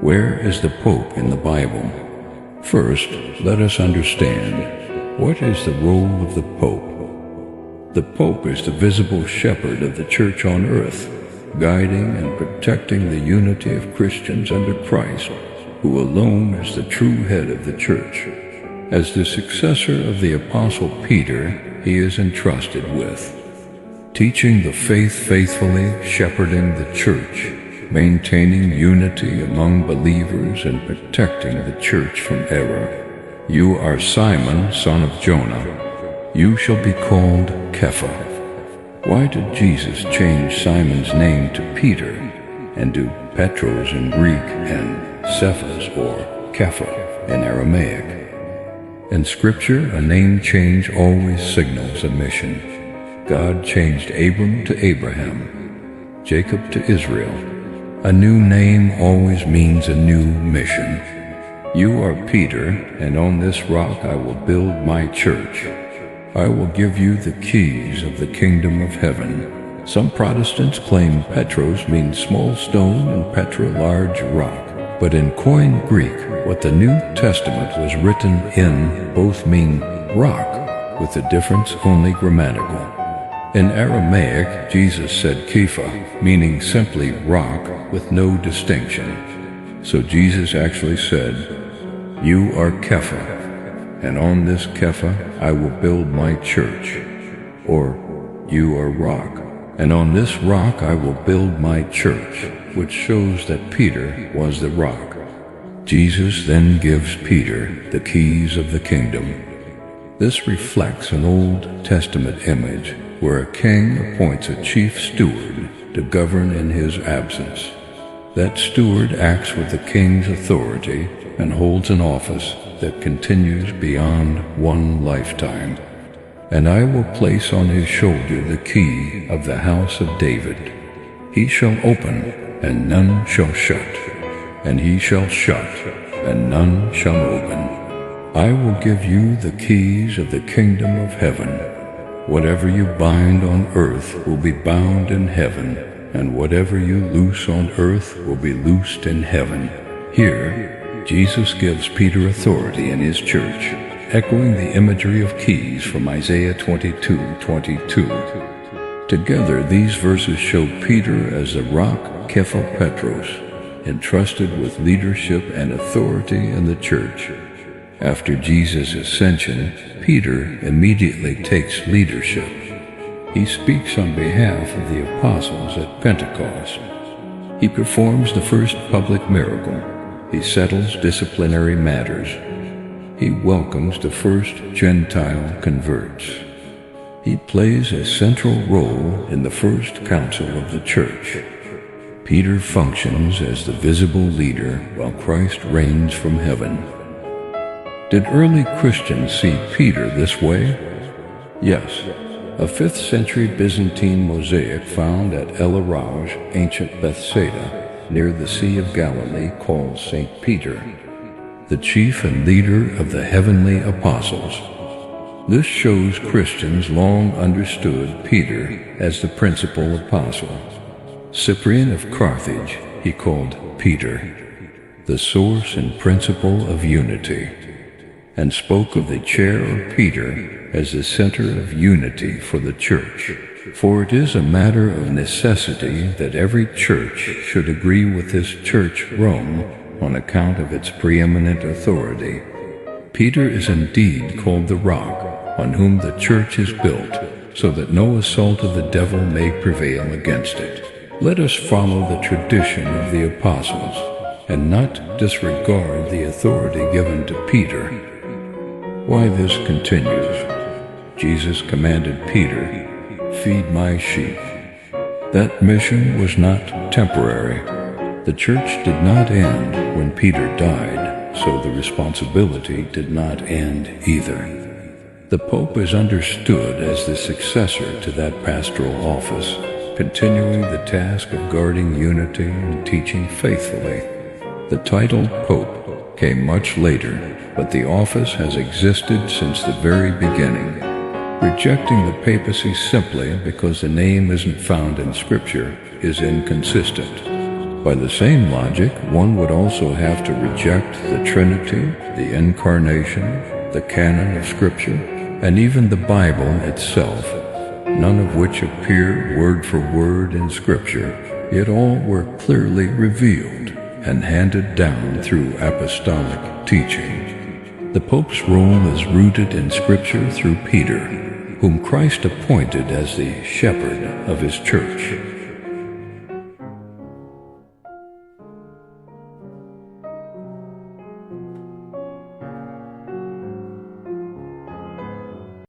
Where is the Pope in the Bible? First, let us understand, what is the role of the Pope? The Pope is the visible shepherd of the Church on earth, guiding and protecting the unity of Christians under Christ, who alone is the true head of the Church. As the successor of the Apostle Peter, he is entrusted with teaching the faith faithfully, shepherding the Church, maintaining unity among believers, and protecting the Church from error. You are Simon, son of Jonah. You shall be called Kepha. Why did Jesus change Simon's name to Peter and do Petros in Greek and Cephas or Kepha in Aramaic? In Scripture, a name change always signals a mission. God changed Abram to Abraham, Jacob to Israel. A new name always means a new mission. You are Peter, and on this rock I will build my church. I will give you the keys of the kingdom of heaven. Some Protestants claim Petros means small stone and Petra large rock. But in Koine Greek, what the New Testament was written in both mean rock, with the difference only grammatical. In Aramaic, Jesus said Kepha, meaning simply rock with no distinction. So Jesus actually said, "You are Kepha, and on this Kepha I will build my church." Or, "You are rock, and on this rock I will build my church," which shows that Peter was the rock. Jesus then gives Peter the keys of the kingdom. This reflects an Old Testament image where a king appoints a chief steward to govern in his absence. That steward acts with the king's authority and holds an office that continues beyond one lifetime. "And I will place on his shoulder the key of the house of David. He shall open, and none shall shut, and he shall shut, and none shall open. I will give you the keys of the kingdom of heaven. Whatever you bind on earth will be bound in heaven, and whatever you loose on earth will be loosed in heaven." Here, Jesus gives Peter authority in his church, echoing the imagery of keys from Isaiah 22:22. Together, these verses show Peter as the rock Kepha Petros, entrusted with leadership and authority in the church. After Jesus' ascension, Peter immediately takes leadership. He speaks on behalf of the apostles at Pentecost. He performs the first public miracle. He settles disciplinary matters. He welcomes the first Gentile converts. He plays a central role in the first council of the church. Peter functions as the visible leader while Christ reigns from heaven. Did early Christians see Peter this way? Yes. A 5th century Byzantine mosaic found at El Araj, ancient Bethsaida, near the Sea of Galilee, called St. Peter, the chief and leader of the heavenly apostles. This shows Christians long understood Peter as the principal apostle. Cyprian of Carthage he called Peter, the source and principle of unity, and spoke of the chair of Peter as the center of unity for the church. For it is a matter of necessity that every church should agree with this church, Rome, on account of its preeminent authority. Peter is indeed called the rock, on whom the church is built, so that no assault of the devil may prevail against it. Let us follow the tradition of the apostles, and not disregard the authority given to Peter. Why this continues? Jesus commanded Peter, "Feed my sheep." That mission was not temporary. The church did not end when Peter died, so the responsibility did not end either. The Pope is understood as the successor to that pastoral office, continuing the task of guarding unity and teaching faithfully. The title Pope came much later, but the office has existed since the very beginning. Rejecting the papacy simply because the name isn't found in Scripture is inconsistent. By the same logic, one would also have to reject the Trinity, the Incarnation, the canon of Scripture, and even the Bible itself, none of which appear word for word in Scripture, yet all were clearly revealed and handed down through apostolic teaching. The Pope's role is rooted in Scripture through Peter, whom Christ appointed as the shepherd of his church.